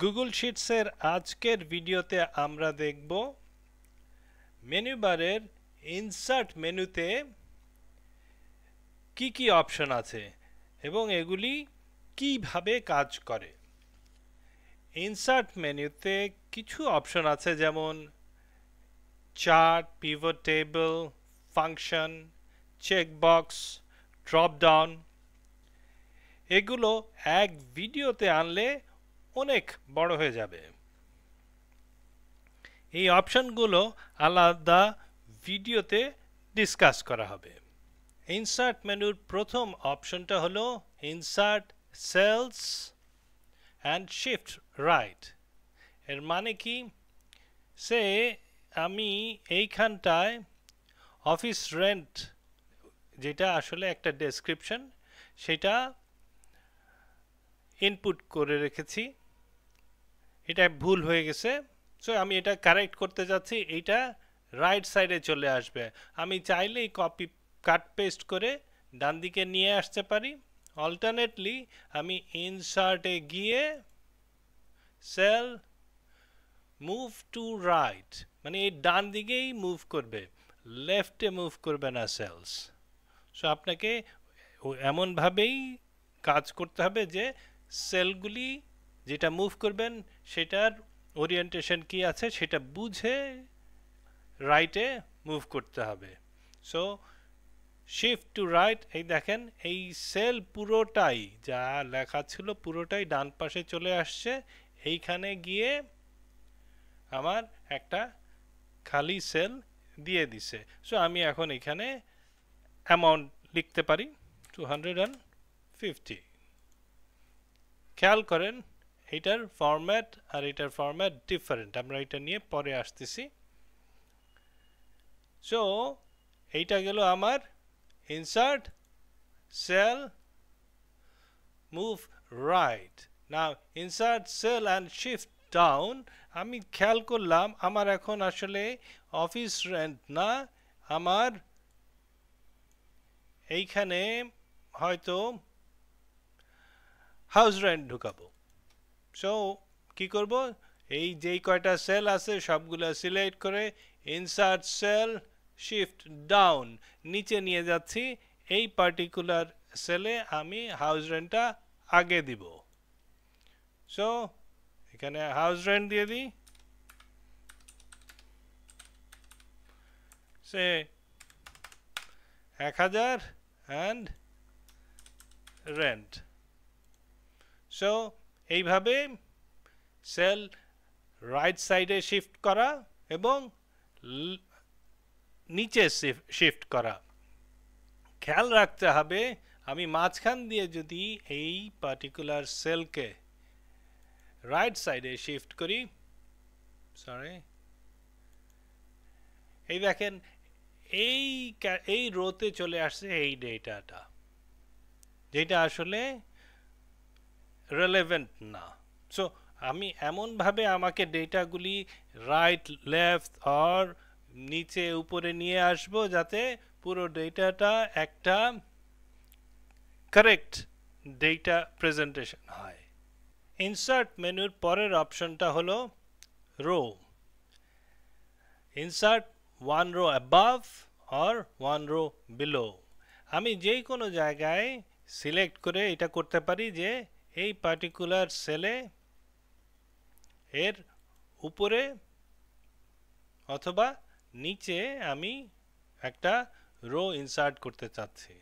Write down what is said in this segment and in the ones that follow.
Google শিটসের আজকের ভিডিওতে আমরা দেখব মেনু বারের ইনসার্ট মেনুতে কি কি অপশন আছে এবং এগুলি কিভাবে কাজ করে। ইনসার্ট মেনুতে কিছু অপশন আছে যেমন chart, pivot table, function, checkbox, drop down. এগুলো এক ভিডিওতে আনলে অনেক বড় হয়ে যাবে। এই অপশনগুলো আলাদা ভিডিওতে ডিসকাস করা হবে। ইনসার্ট মেনুর প্রথম অপশনটা হলো insert cells and shift right. এর মানে কি, সে আমি এইখানটায় অফিস রেন্ট, যেটা আসলে একটা ডেসক্রিপশন, সেটা ইনপুট করে রেখেছি। এটা ভুল হয়ে গেছে, সো আমি এটা কারেক্ট করতে যাচ্ছি। এইটা রাইট সাইডে চলে আসবে। আমি চাইলেই কপি কাট পেস্ট করে ডান দিকে নিয়ে আসতে পারি। অল্টারনেটলি আমি ইনসার্টে গিয়ে সেল মুভ টু রাইট, মানে এই ডান দিকেই মুভ করবে, লেফটে মুভ করবে না সেলস। সো আপনাকে এমনভাবেই কাজ করতে হবে যে সেলগুলি যেটা মুভ করবেন সেটার ওরিয়েন্টেশন কি আছে সেটা বুঝে রাইটে মুভ করতে হবে। সো শিফট টু রাইট, এই দেখেন এই সেল পুরোটাই যা লেখা ছিল পুরোটাই ডান পাশে চলে আসছে। এইখানে গিয়ে আমার একটা খালি সেল দিয়ে দিছে। সো আমি এখন এখানে অ্যামাউন্ট লিখতে পারি 250। খেয়াল করেন এটার ফরম্যাট আর এটার ফরম্যাট ডিফারেন্ট, আমরা এটা নিয়ে পরে আসতেছি। সো এইটা গেল আমার insert cell move right. Now insert cell and shift down, আমি খেয়াল করলাম আমার এখন আসলে অফিস রেন্ট না, আমার এইখানে হয়তো হাউস রেন্ট ঢুকাবো। সো কি করব, এই যেই কয়টা সেল আছে সবগুলো সিলেক্ট করে ইনসার্ট সেল শিফট ডাউন নিচে নিয়ে যাচ্ছি। এই পার্টিকুলার সেলে আমি হাউস রেন্টটা আগে দিব। সো এখানে হাউস রেন্ট দিয়ে দিই, সে 1000 অ্যান্ড রেন্ট। সো এইভাবে সেল রাইট সাইডে শিফট করা এবং নিচে শিফট করা। খেয়াল রাখতে হবে আমি মাঝখান দিয়ে যদি এই পার্টিকুলার সেলকে রাইট সাইডে শিফট করি, সরি, এই দেখেন এই রোতে চলে আসছে এই ডেটাটা, যেটা আসলে রেলেভেন্ট না। সো আমি এমনভাবে আমাকে ডেটাগুলি রাইট লেফট আর নিচে উপরে নিয়ে আসব যাতে পুরো ডেটাটা একটা কারেক্ট ডেটা প্রেজেন্টেশন হয়। ইনসার্ট মেনুর পরের অপশনটা হলো row. Insert one row above আর ওয়ান রো বিলো। আমি যেই কোনো জায়গায় সিলেক্ট করে এটা করতে পারি যে এই পার্টিকুলার সেলে এর উপরে অথবা নিচে আমি একটা রো ইনসার্ট করতে চাচ্ছি।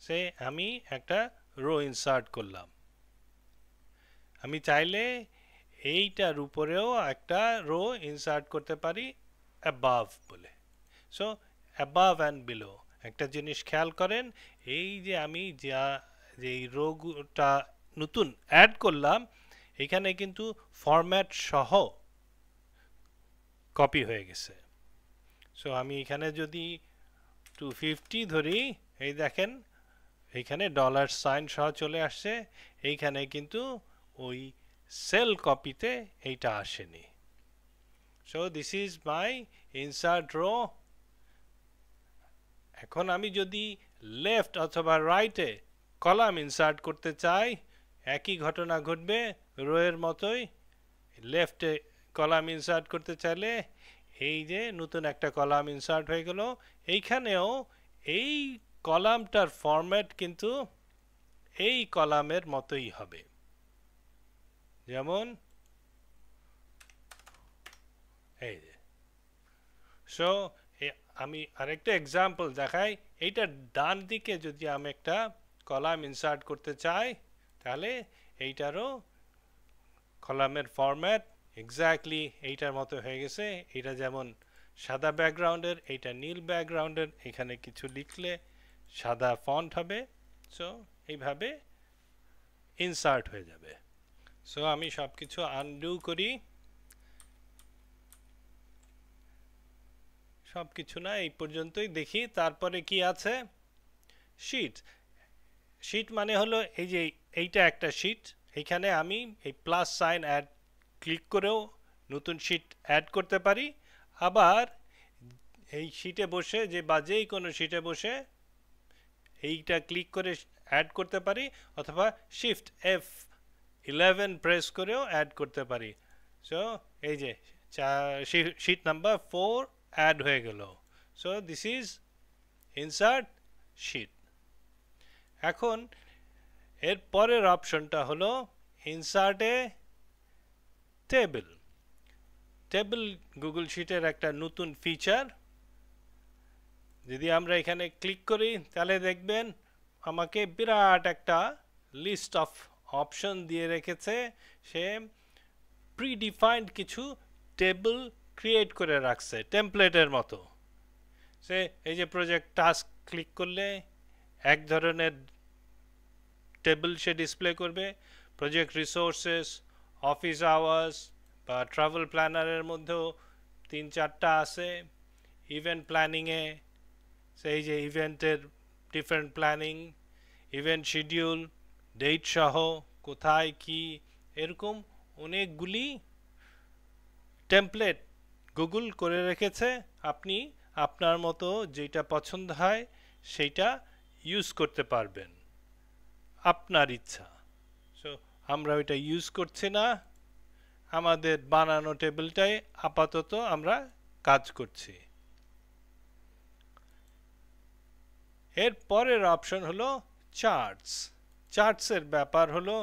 সে আমি একটা রো ইনসার্ট করলাম। আমি চাইলে এইটার উপরেও একটা রো ইনসার্ট করতে পারি অ্যাবাভ বলে। So above and below. একটা জিনিস খেয়াল করেন, এই যে আমি যে রোটা নতুন অ্যাড করলাম এখানে কিন্তু ফরম্যাট সহ কপি হয়ে গেছে। সো আমি এখানে যদি 250 ধরি, এই দেখেন এইখানে ডলার সাইন সহ চলে আসছে, এইখানে কিন্তু ওই সেল কপিতে এইটা আসেনি। So this is my insert row. এখন আমি যদি লেফট অথবা রাইটে কলাম ইনসার্ট করতে চাই একই ঘটনা ঘটবে, রো এর মতোই। লেফটে কলাম ইনসার্ট করতে চাইলে এই যে নতুন একটা কলাম ইনসার্ট হয়ে গেল। এইখানেও এই কলামটার ফরম্যাট কিন্তু এই কলামের মতোই হবে, যেমন এই যে। সো আমি আরেকটা এক্সাম্পল দেখাই। এইটা ডান দিকে যদি আমি একটা কলাম ইনসার্ট করতে চাই, তাহলে এইটারও কলামের ফরম্যাট এক্স্যাক্টলি এইটার মতো হয়ে গেছে। এটা যেমন সাদা ব্যাকগ্রাউন্ডের, এইটা নীল ব্যাকগ্রাউন্ডের, এখানে কিছু লিখলে সাদা ফন্ট হবে। সো এইভাবে ইনসার্ট হয়ে যাবে। সো আমি সব কিছু আনডু করি, সব কিছু না এই পর্যন্তই দেখি। তারপরে কি আছে? শিট। শিট মানে হলো এই যে এইটা একটা শিট, এইখানে আমি এই প্লাস সাইন অ্যাড ক্লিক করেও নতুন শিট অ্যাড করতে পারি। আবার এই শিটে বসে যে বা যেই কোনো শিটে বসে এইটা ক্লিক করে অ্যাড করতে পারি, অথবা শিফট F11 প্রেস করেও অ্যাড করতে পারি। সো এই যে শিট নাম্বার 4 অ্যাড হয়ে গেল। So this is insert sheet. এখন এর পরের অপশনটা হলো ইনসার্টে টেবিল। টেবিল গুগল শিটের একটা নতুন ফিচার। যদি আমরা এখানে ক্লিক করি তাহলে দেখবেন আমাকে বিরাট একটা লিস্ট অফ অপশন দিয়ে রেখেছে। সে প্রিডিফাইন্ড কিছু টেবিল ক্রিয়েট করে রাখছে টেমপ্লেটের মতো। সে এই যে প্রজেক্ট টাস্ক ক্লিক করলে এক ধরনের টেবিল সে ডিসপ্লে করবে। প্রজেক্ট রিসোর্সেস, অফিস আওয়ার্স বা ট্রাভেল প্ল্যানারের মধ্যেও 3-4টা আছে। ইভেন্ট প্ল্যানিংয়ে সেই যে ইভেন্টের different planning, event schedule, date সহ কোথায় কি, এরকম অনেকগুলি টেমপ্লেট গুগল করে রেখেছে। আপনি আপনার মতো যেটা পছন্দ হয় সেইটা ইউজ করতে পারবেন, আপনার ইচ্ছা। সো আমরা ওইটা ইউজ করছি না, আমাদের বানানো টেবিলটাই আপাতত আমরা কাজ করছি। এর পরের অপশন হলো চার্টস। চার্টসের ব্যাপার হলো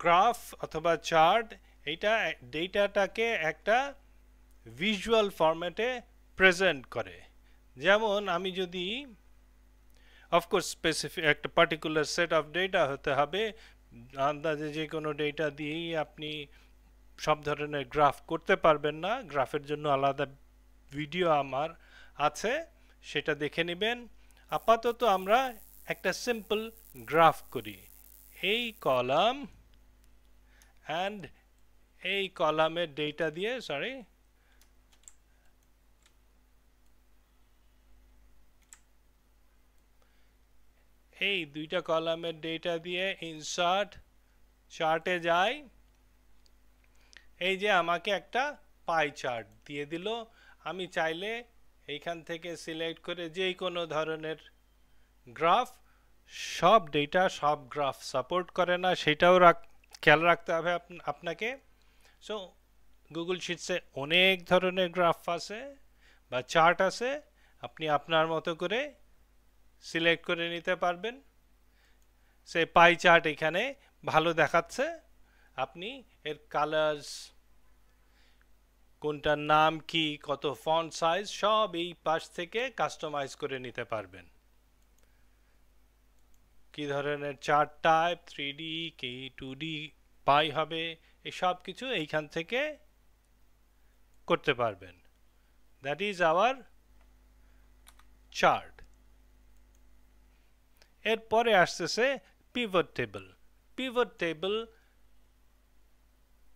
গ্রাফ অথবা চার্ট, এইটা ডেটাটাকে একটা ভিজুয়াল ফরম্যাটে প্রেজেন্ট করে। যেমন আমি যদি অফকোর্স স্পেসিফিক একটা পার্টিকুলার সেট অফ ডেটা হতে হবে, আন্দাজে যে কোনো ডেটা দিয়েই আপনি সব ধরনের গ্রাফ করতে পারবেন না। গ্রাফের জন্য আলাদা ভিডিও আমার আছে, সেটা দেখে নেবেন। আপাতত আমরা একটা সিম্পল গ্রাফ করি। এই কলাম অ্যান্ড এই কলামের ডেটা দিয়ে, সরি, এই দুইটা কলামের ডেটা দিয়ে ইনসার্ট চার্টে যাই। এই যে আমাকে একটা পাই চার্ট দিয়ে দিল। আমি চাইলে এইখান থেকে সিলেক্ট করে যেই কোনো ধরনের গ্রাফ, সব ডেটা সব গ্রাফ সাপোর্ট করে না, সেটাও খেয়াল রাখতে হবে আপনাকে। সো গুগল শিটসে অনেক ধরনের গ্রাফ আছে বা চার্ট আছে, আপনি আপনার মতো করে সিলেক্ট করে নিতে পারবেন। সে পাই চার্ট এখানে ভালো দেখাচ্ছে, আপনি এর কালার্স, কোনটার নাম কি, কত ফন্ট সাইজ, সব এই পাশ থেকে কাস্টমাইজ করে নিতে পারবেন। কি ধরনের চার্ট টাইপ, 3D কি 2D পাই হবে, এই সব কিছু এইখান থেকে করতে পারবেন। That is our chart. এরপরে আসতেছে পিভট টেবিল। পিভট টেবিল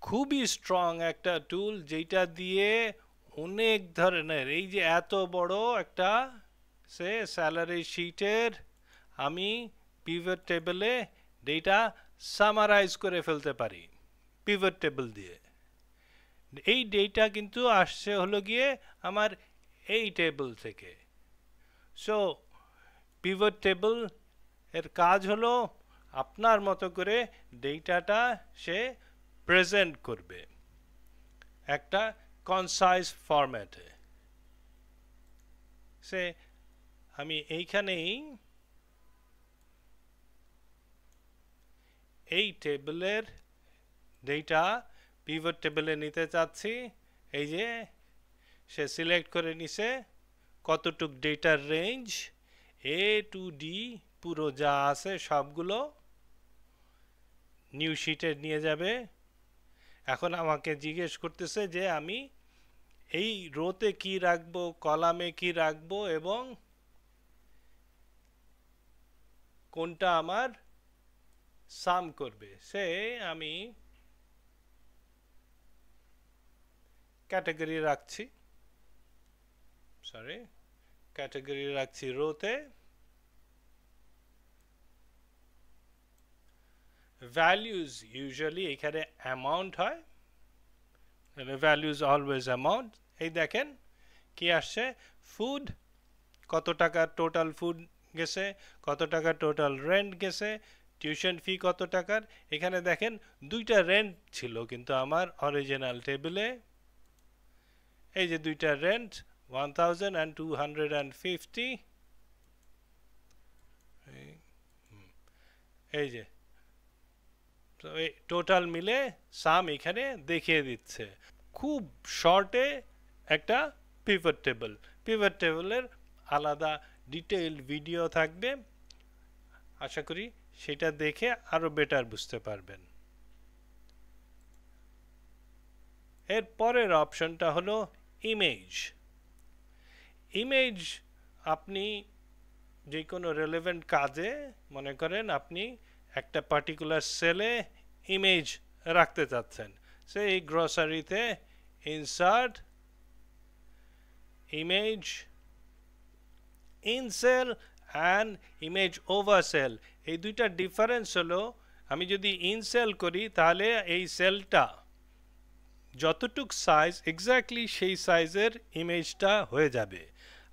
খুবই স্ট্রং একটা টুল, যেটা দিয়ে অনেক ধরনের, এই যে এত বড় একটা সে স্যালারি শিটের আমি পিভট টেবিলে ডেটা সামারাইজ করে ফেলতে পারি পিভট টেবিল দিয়ে। এই ডেটা কিন্তু আসছে হলো গিয়ে আমার এই টেবিল থেকে। সো পিভট টেবিল এর কাজ হলো আপনার মতো করে ডেটাটা সে প্রেজেন্ট করবে একটা কনসাইজ ফরম্যাটে। সে আমি এইখানেই এই টেবিলের ডেটা পিভট টেবিলে নিতে চাচ্ছি। এই যে সে সিলেক্ট করে নিছে কতটুক ডেটার রেঞ্জ, এ টু ডি পুরো যা আছে সবগুলো নিউ শিটে নিয়ে যাবে। এখন আমাকে জিজ্ঞেস করতেছে যে আমি এই রোতে কি রাখবো, কলামে কি রাখবো এবং কোনটা আমার সাম করবে। সে আমি ক্যাটাগরি রাখছি, সরি ক্যাটাগরি রাখছি রোতে। ভ্যালুজ ইউজুয়ালি এখানে অ্যামাউন্ট হয়, ভ্যালুজ অলওয়েজ অ্যামাউন্ট। এই দেখেন কি আসছে, ফুড কত টাকা টোটাল ফুড গেছে, কত টাকা টোটাল রেন্ট গেছে, টিউশন ফি কত টাকার। এখানে দেখেন দুইটা রেন্ট ছিল কিন্তু আমার অরিজিনাল টেবিলে, এই যে দুইটা রেন্ট 1250। এই যে টোটাল মিলে সাম এখানে দেখিয়ে দিচ্ছে। খুব শর্টে একটা পিভট টেবিল। পিভট টেবিলের আলাদা ডিটেইলড ভিডিও থাকবে, আশা করি সেটা দেখে আরো বেটার বুঝতে পারবেন। এর পরের অপশনটা হলো ইমেজ। ইমেজ আপনি যে কোনো রেলেভেন্ট কাজে, মনে করেন আপনি একটা পার্টিকুলার সেলে ইমেজ রাখতে চাচ্ছেন, সেই গ্রসারিতে insert image in cell and image over cell. এই দুইটা ডিফারেন্স হলো, আমি যদি ইন সেল করি তাহলে এই সেলটা যতটুক সাইজ এক্স্যাক্টলি সেই সাইজের ইমেজটা হয়ে যাবে।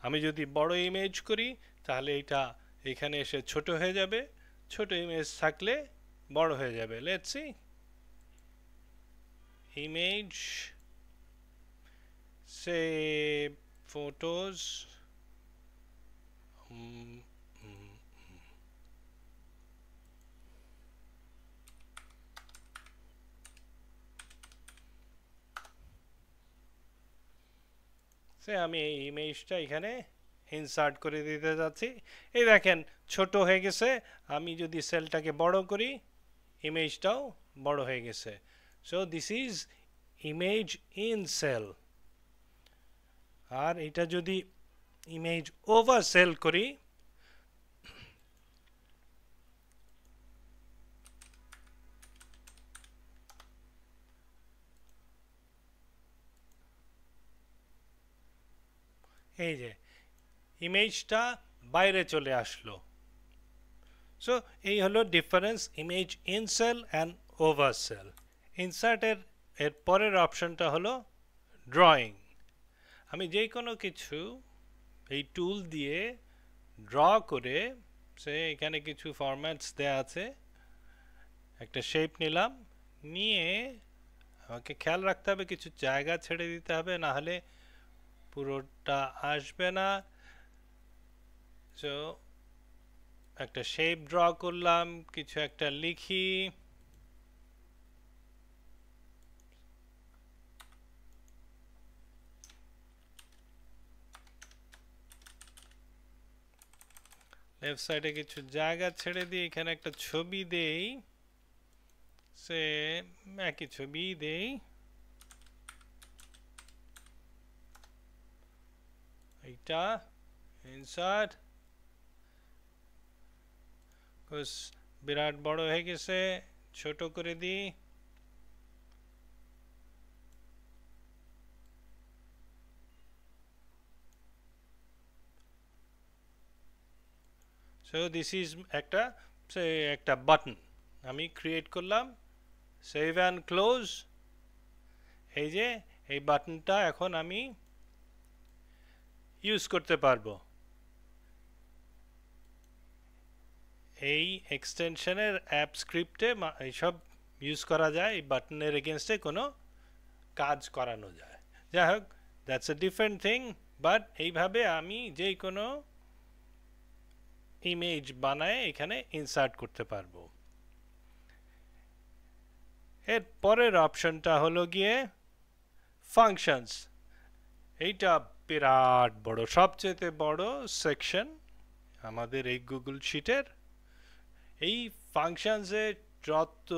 আমি যদি বড় ইমেজ করি তাহলে এটা এখানে এসে ছোট হয়ে যাবে, ছোট ইমেজ থাকলে বড় হয়ে যাবে। Let's see image, say photos, say আমি এই ইমেজটা এখানে ইনসার্ট করে দিতে যাচ্ছি। এই দেখেন ছোট হয়ে গেছে। আমি যদি সেলটাকে বড় করি ইমেজটাও বড় হয়ে গেছে। So this is image in cell. আর এটা যদি ইমেজ ওভার সেল করি, এই যে ইমেজটা বাইরে চলে আসলো। সো এই হলো difference image in cell and over cell. ইনসার্টের এর পরের অপশনটা হলো ড্রয়িং। আমি যে কোনো কিছু এই টুল দিয়ে ড্র করে, সে এখানে কিছু ফরম্যাটস দেয়া আছে, একটা শেপ নিলাম, নিয়ে আমাকে খেয়াল রাখতে হবে কিছু জায়গা ছেড়ে দিতে হবে, না হলে পুরোটা আসবে না। সো একটা শেপ ড্র করলাম, কিছু একটা লিখি, লেফট সাইডে কিছু জায়গা ছেড়ে দিই, এখানে একটা ছবি দেই, সে একই ছবি দেই, এইটা ইনসার্ট, বিরাট বড় হয়ে গেছে, ছোট করে দিই। সো দিস ইজ একটা বাটন আমি ক্রিয়েট করলাম, সেভ অ্যান্ড ক্লোজ। এই যে এই বাটনটা এখন আমি ইউজ করতে পারবো। এই এক্সটেনশনের অ্যাপ স্ক্রিপ্টে এইসব ইউজ করা যায়, এই বাটনের এগেনস্টে কোনো কাজ করানো যায়। যাই হোক, that's a different thing, but এইভাবে আমি যে কোনো ইমেজ বানায় এখানে ইনসার্ট করতে পারবো। এর পরের অপশনটা হলো গিয়ে ফাংশনস। এইটা বিরাট বড়, সবচেয়ে বড় সেকশন আমাদের এই গুগল শিটের। এই ফাংশনসে যত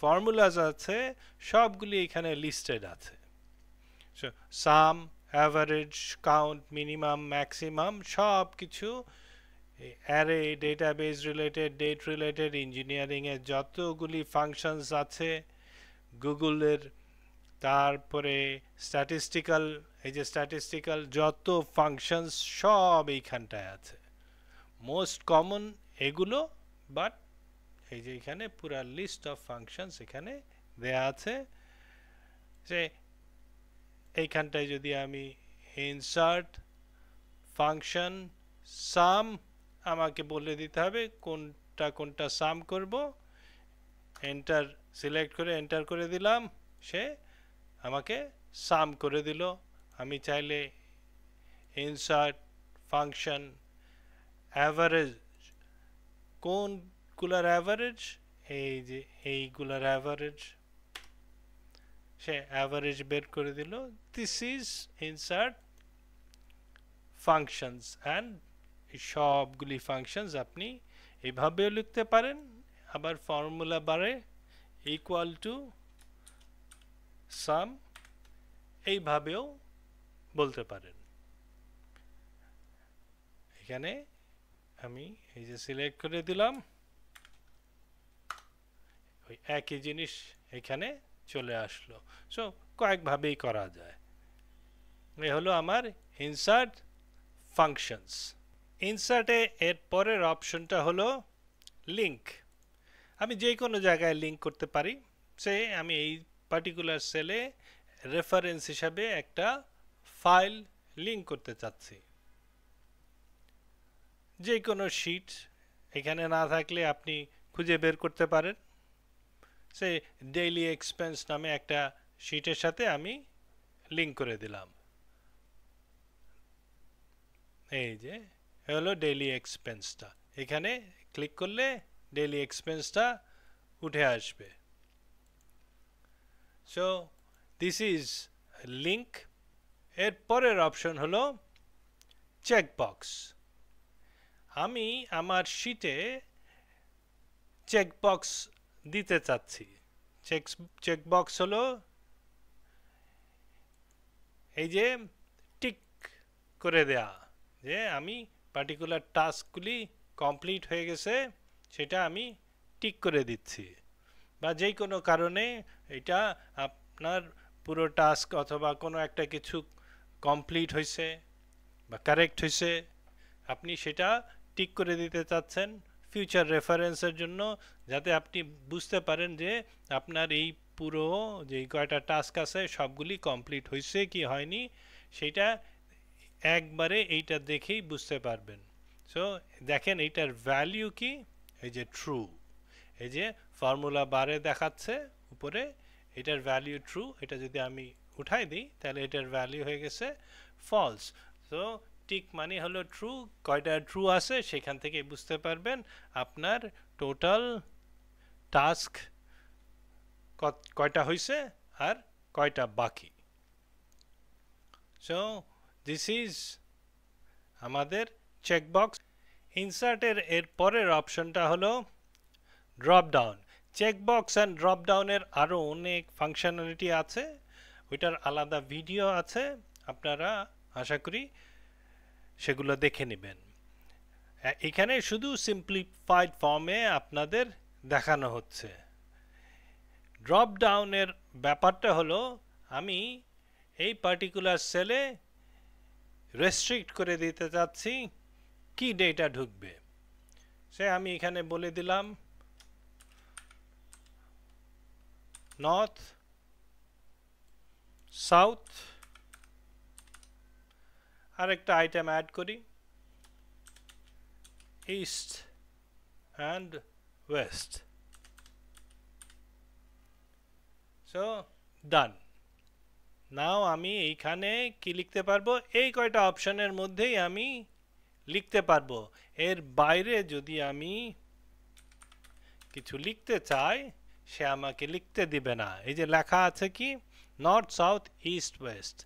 ফর্মুলাস আছে সবগুলি এখানে লিস্টেড আছে। Sum, average, count, minimum, maximum সব কিছু array, database related, date related, engineering এর যতগুলি ফাংশনস আছে গুগলের, তারপরে স্ট্যাটিস্টিক্যাল, এই যে স্ট্যাটিস্টিক্যাল যত ফাংশনস সব এইখানটায় আছে। মোস্ট কমন এগুলো, বাট এই যে এখানে পুরা লিস্ট অফ ফাংশনস এখানে দেয়া আছে। যে এইখানটায় যদি আমি ইনসার্ট ফাংশন সাম, আমাকে বলে দিতে হবে কোনটা কোনটা সাম করব। এন্টার সিলেক্ট করে এন্টার করে দিলাম, সে আমাকে সাম করে দিল। আমি চাইলে ইনসার্ট ফাংশন অ্যাভারেজ, কোনগুলার অ্যাভারেজ, এই যে এইগুলার অ্যাভারেজ, সে অ্যাভারেজ বের করে দিল। This is insert functions, and সবগুলি ফাংশনস আপনি এইভাবেও লিখতে পারেন, আবার ফর্মুলা বারে ইকুয়াল টু সাম এইভাবেও বলতে পারেন। এখানে আমি এই যে সিলেক্ট করে দিলাম, ওই একই জিনিস এখানে চলে আসলো। সো কয়েকভাবেই করা যায়। এই হলো আমার ইনসার্ট ফাংশনস। ইনসার্টে এর পরের অপশনটা হলো লিঙ্ক। আমি যে কোনো জায়গায় লিঙ্ক করতে পারি। সে আমি এই পার্টিকুলার সেলে রেফারেন্স হিসাবে একটা ফাইল লিঙ্ক করতে চাচ্ছি। যে কোনো শিট এখানে না থাকলে আপনি খুঁজে বের করতে পারেন। সে ডেইলি এক্সপেন্স নামে একটা শিটের সাথে আমি লিঙ্ক করে দিলাম। এই যে হলো ডেইলি এক্সপেন্সটা, এখানে ক্লিক করলে ডেইলি এক্সপেন্সটা উঠে আসবে। So this is link. এর পরের অপশন হলো চেকবক্স। আমি আমার শিটে চেকবক্স দিতে চাচ্ছি। চেকবক্স হলো এই যে টিক করে দেয়া, যে আমি পার্টিকুলার টাস্কগুলি কমপ্লিট হয়ে গেছে সেটা আমি টিক করে দিচ্ছি। বা যে কোনো কারণে এটা আপনার পুরো টাস্ক অথবা কোনো একটা কিছু কমপ্লিট হয়েছে বা কারেক্ট হয়েছে, আপনি সেটা টিক করে দিতে চাচ্ছেন ফিউচার রেফারেন্সের জন্য, যাতে আপনি বুঝতে পারেন যে আপনার এই পুরো যে কয়টা টাস্ক আছে সবগুলি কমপ্লিট হয়েছে কি হয়নি, সেটা একবারে এইটা দেখেই বুঝতে পারবেন। সো দেখেন এইটার ভ্যালিউ কি, এই যে ট্রু, এই যে ফর্মুলা বারে দেখাচ্ছে উপরে, এটার ভ্যালিউ ট্রু। এটা যদি আমি উঠাই দিই তাহলে এটার ভ্যালিউ হয়ে গেছে ফলস। সো টিক মানে হলো ট্রু, কয়টা ট্রু আছে সেখান থেকে বুঝতে পারবেন আপনার টোটাল টাস্ক কয়টা হয়েছে আর কয়টা বাকি। সো দিস ইজ আমাদের চেকবক্স। ইনসার্টের এর পরের অপশনটা হলো drop down. Checkbox and drop ডাউনের আরও অনেক ফাংশনালিটি আছে, ওইটার আলাদা ভিডিও আছে, আপনারা আশা করি সেগুলো দেখে নেবেন। এখানে শুধু সিম্পলিফাইড ফর্মে আপনাদের দেখানো হচ্ছে। ড্রপ ডাউনের ব্যাপারটা হলো আমি এই পার্টিকুলার সেলে রেস্ট্রিক্ট করে দিতে চাচ্ছি কি ডেটা ঢুকবে। সে আমি এখানে বলে দিলাম নর্থ, সাউথ, আরেকটা আইটেম অ্যাড করি ইস্ট অ্যান্ড ওয়েস্ট। সো ডান। নাও আমি এইখানে কি লিখতে পারবো, এই কয়টা অপশনের মধ্যেই আমি লিখতে পারবো। এর বাইরে যদি আমি কিছু লিখতে চাই সে আমাকে লিখতে দিবে না। এই যে লেখা আছে কি north south east West.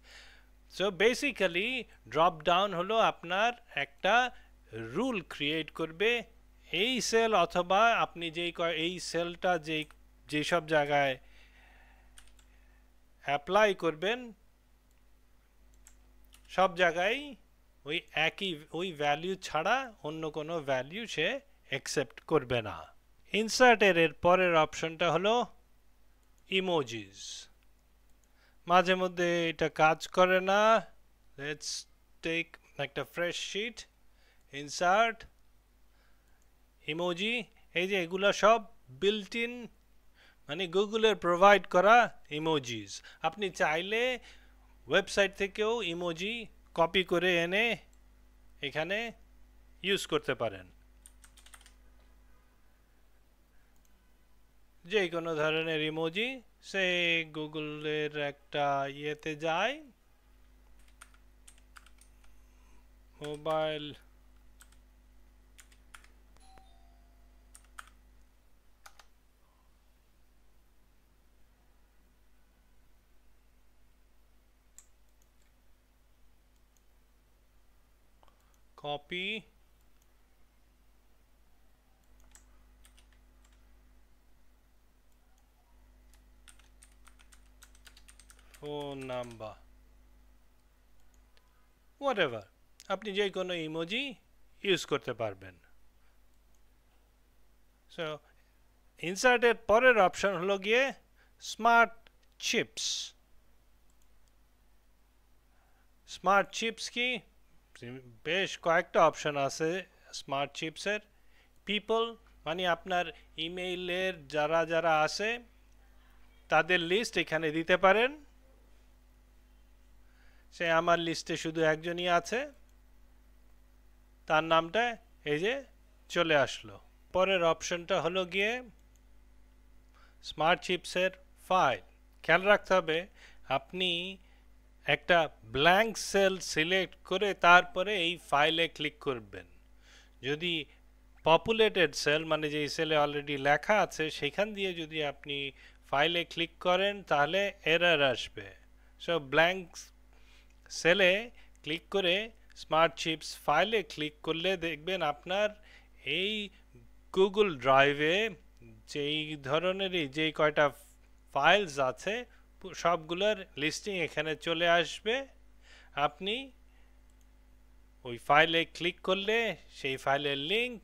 So basically drop down হলো আপনার একটা রুল ক্রিয়েট করবে এই সেল অথবা আপনি যেই এই সেলটা যেসব জায়গায় অ্যাপ্লাই করবেন সব জায়গায় ওই একই ওই ভ্যালু ছাড়া অন্য কোনো ভ্যালু সে অ্যাকসেপ্ট করবে না। ইনসার্টের এর পরের অপশনটা হলো ইমোজিস। মাঝে মধ্যে এটা কাজ করে না। লেটস টেক একটা ফ্রেশ শিট, ইনসার্ট ইমোজি। এই যে এগুলো সব বিল্ট ইন মানে গুগলের প্রোভাইড করা ইমোজিস। আপনি চাইলে ওয়েবসাইট থেকেও ইমোজি কপি করে এনে এখানে ইউজ করতে পারেন। যে কোনো ধরনের ইমোজি সে গুগলের একটা ইয়েতে যায়, mobile copy phone number whatever, আপনি যে কোনো ইমোজি ইউজ করতে পারবেন। সো ইনসার্টের পরের অপশন হলো গিয়ে স্মার্ট চিপস। স্মার্ট চিপস কি বেশ কয়েকটা অপশন আছে স্মার্ট চিপসের। পিপল মানে আপনার ইমেইলের যারা যারা আছে তাদের লিস্ট এখানে দিতে পারেন। সে আমার লিস্টে শুধু একজনই আছে, তার নামটা এই যে চলে আসলো। পরের অপশনটা হলো গিয়ে স্মার্ট চিপসের ফাইল। খেয়াল রাখতে হবে আপনি একটা ব্ল্যাঙ্ক সেল সিলেক্ট করে তারপরে এই ফাইলে ক্লিক করবেন। যদি পপুলেটেড সেল মানে যেই সেলে অলরেডি লেখা আছে সেখান দিয়ে যদি আপনি ফাইলে ক্লিক করেন তাহলে এরর আসবে। সো ব্ল্যাঙ্ক সেলে ক্লিক করে স্মার্ট চিপস ফাইলে ক্লিক করলে দেখবেন আপনার এই গুগল ড্রাইভে যেই ধরনেরই যেই কয়টা ফাইলস আছে সবগুলোর লিস্টিং এখানে চলে আসবে। আপনি ওই ফাইলে ক্লিক করলে সেই ফাইলের লিংক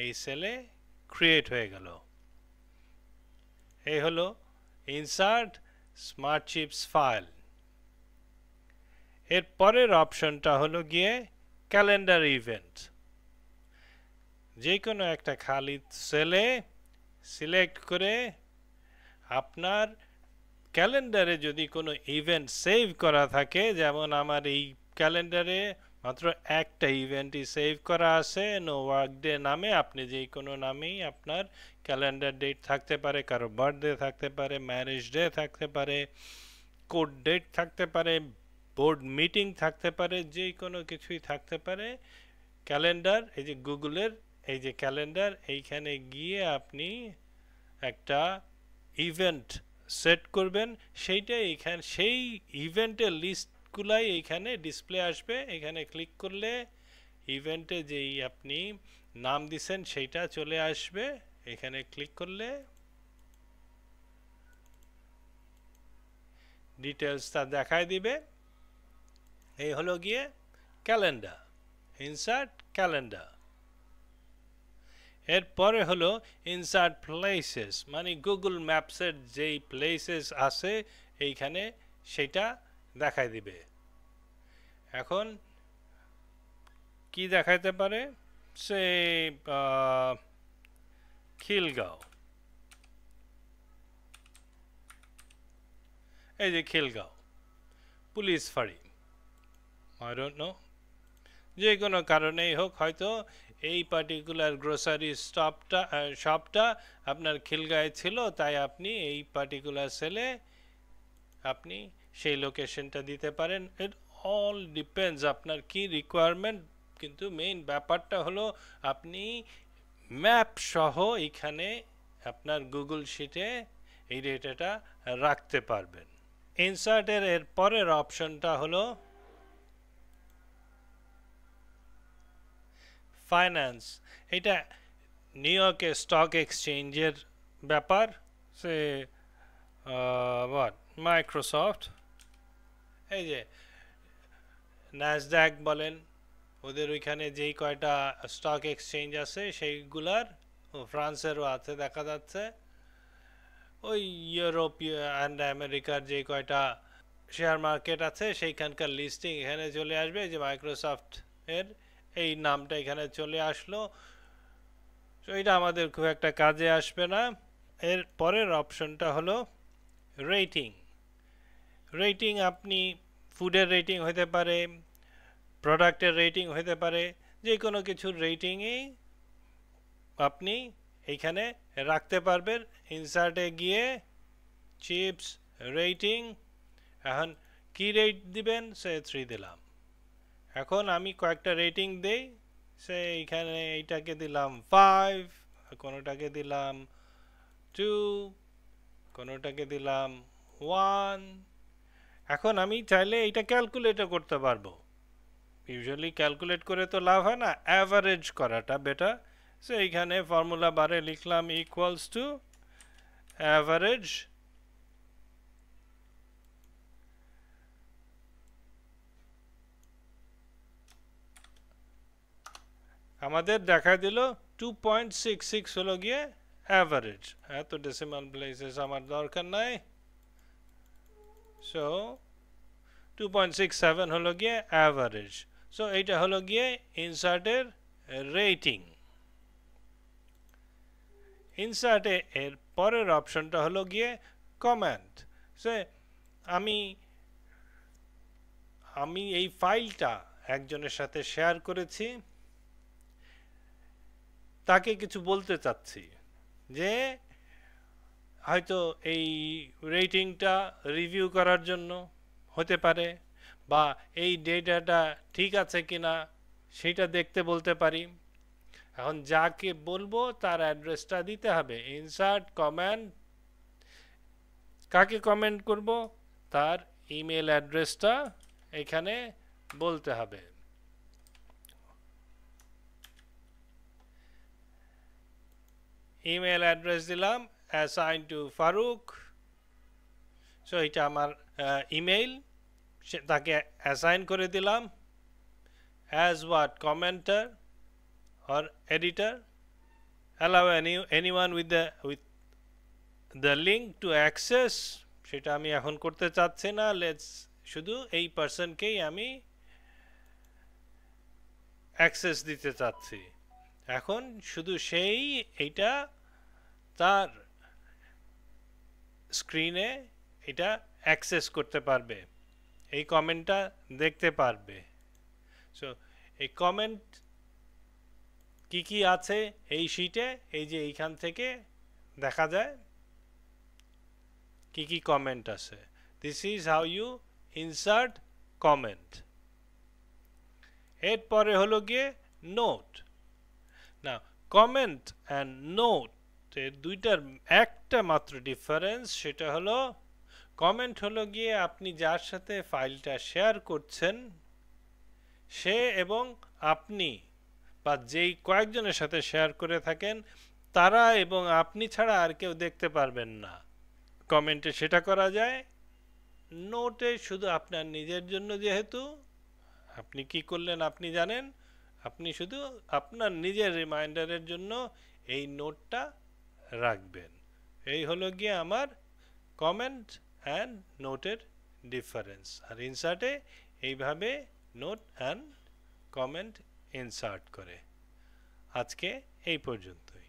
এই সেলে ক্রিয়েট হয়ে গেল। এই হলো ইনসার্ট স্মার্ট চিপস ফাইল। এর পরের অপশনটা হলো গিয়ে ক্যালেন্ডার ইভেন্ট। যে কোনো একটা খালি সেলে সিলেক্ট করে আপনার ক্যালেন্ডারে যদি কোনো ইভেন্ট সেভ করা থাকে, যেমন আমার এই ক্যালেন্ডারে মাত্র একটা ইভেন্টই সেভ করা আছে নো ওয়ার্ক ডে নামে। আপনি যে কোনো নামেই আপনার ক্যালেন্ডার ডেট থাকতে পারে, কারো বার্থডে থাকতে পারে, ম্যারেজ ডে থাকতে পারে, কোর্ট ডেট থাকতে পারে, বোর্ড মিটিং থাকতে পারে, যে কোনো কিছুই থাকতে পারে। ক্যালেন্ডার এই যে গুগলের এই যে ক্যালেন্ডার, এইখানে গিয়ে আপনি একটা ইভেন্ট সেট করবেন, সেইটা এইখানে সেই ইভেন্টের লিস্টগুলাই এইখানে ডিসপ্লে আসবে। এখানে ক্লিক করলে ইভেন্টে যেই আপনি নাম দিছেন সেইটা চলে আসবে। এখানে ক্লিক করলে ডিটেলসটা দেখায় দিবে। এই হলো গিয়ে ক্যালেন্ডার, ইনসার্ট ক্যালেন্ডার। এরপরে হলো ইনসার্ট প্লেসেস, মানে গুগল ম্যাপসের যেই প্লেসেস আছে এইখানে সেটা দেখায় দিবে। এখন কি দেখাইতে পারে, সে খিলগাঁও, এই যে খিলগাঁও পুলিশ ফাঁড়ি, আই ডোন্ট নো, যে কোনো কারণেই হোক হয়তো এই পার্টিকুলার গ্রোসারি শপটা আপনার খিলগাঁয়ে ছিল, তাই আপনি এই পার্টিকুলার সেলে আপনি সেই লোকেশনটা দিতে পারেন। ইট অল ডিপেন্ডস আপনার কি রিকোয়ারমেন্ট, কিন্তু মেইন ব্যাপারটা হলো আপনি ম্যাপ সহ এখানে আপনার গুগল শিটে এই ডেটাটা রাখতে পারবেন। ইনসার্টের এর পরের অপশনটা হলো ফাইন্যান্স। এটা নিউ ইয়র্কের স্টক এক্সচেঞ্জের ব্যাপার। সে মাইক্রোসফট, এই যে ন্যাসড্যাক বলেন, ওদের ওইখানে যেই কয়টা স্টক এক্সচেঞ্জ আছে সেইগুলার, ফ্রান্সেরও আছে দেখা যাচ্ছে, ওই ইউরোপ অ্যান্ড আমেরিকার যে কয়টা শেয়ার মার্কেট আছে সেইখানকার লিস্টিং এখানে চলে আসবে। যে মাইক্রোসফট এর এই নামটা এখানে চলে আসলো। তো এটা আমাদের খুব একটা কাজে আসবে না। এর পরের অপশনটা হলো রেটিং। রেটিং আপনি ফুডের রেটিং হতে পারে, প্রোডাক্টের রেটিং হতে পারে, যে কোনো কিছুর রেটিংই আপনি এইখানে রাখতে পারবেন। ইনসার্টে গিয়ে চিপস রেটিং, এখন কি রেট দিবেন, সে 3 দিলাম। এখন আমি কয়েকটা রেটিং দেই, সে এইখানে এইটাকে দিলাম 5, কোনোটাকে দিলাম 2, কোনোটাকে দিলাম 1। এখন আমি চাইলে এইটা ক্যালকুলেটও করতে পারবো। ইউজুয়ালি ক্যালকুলেট করে তো লাভ হয় না, অ্যাভারেজ করাটা বেটার। সো এইখানে ফর্মুলা বারে লিখলাম ইকুয়ালস টু অ্যাভারেজ আমাদের দেখা দিল 2.66 হলো গিয়ে অ্যাভারেজ। এত ডেসিমাল প্লেসেস আমার দরকার নাই। সো 2.67 হলো গিয়ে অ্যাভারেজ। সো এইটা হলো গিয়ে ইনসার্টের রেটিং। ইনসার্টে এর পরের অপশনটা হলো গিয়ে কমেন্ট। সে আমি এই ফাইলটা একজনের সাথে শেয়ার করেছি, তাকে কিছু বলতে চাচ্ছি যে হয়তো এই রেটিংটা রিভিউ করার জন্য হতে পারে, বা এই ডেটাটা ঠিক আছে কিনা সেটা দেখতে বলতে পারি। এখন যাকে বলবো তার অ্যাড্রেসটা দিতে হবে। ইনসার্ট কমেন্ট, কাকে কমেন্ট করব তার ইমেল অ্যাড্রেসটা এখানে বলতে হবে। ইমেল অ্যাড্রেস দিলাম অ্যাসাইন টু ফারুক। সো এটা আমার ইমেইল, তাকে অ্যাসাইন করে দিলাম as what কমেন্টার or editor, allow anyone with the link to access, সেটা আমি এখন করতে চাচ্ছি না। লেটস শুধু এই পারসনকেই আমি অ্যাক্সেস দিতে চাচ্ছি। এখন শুধু সেই এইটা তার স্ক্রিনে এটা অ্যাক্সেস করতে পারবে, এই কমেন্টটা দেখতে পারবে। সো এই কমেন্ট কি কি আছে এই শিটে, এই যে এইখান থেকে দেখা যায় কি কি কমেন্ট আছে। This is how you insert comment. এরপরে হলো গিয়ে নোট। না, কমেন্ট অ্যান্ড নোট এর দুইটার একটা মাত্র ডিফারেন্স, সেটা হলো কমেন্ট হলো গিয়ে আপনি যার সাথে ফাইলটা শেয়ার করছেন সে এবং আপনি, বা যেই কয়েকজনের সাথে শেয়ার করে থাকেন তারা এবং আপনি ছাড়া আর কেউ দেখতে পারবেন না। কমেন্টে সেটা করা যায়, নোটে শুধু আপনার নিজের জন্য, যেহেতু আপনি কি করলেন আপনি জানেন, আপনি শুধু আপনার নিজের রিমাইন্ডারের জন্য এই নোটটা রাখবেন। এই হলো গিয়ে আমার কমেন্ট অ্যান্ড নোটের ডিফারেন্স। আর ইনসার্টে এইভাবে নোট অ্যান্ড কমেন্ট ইনসার্ট করে। আজকে এই পর্যন্তই।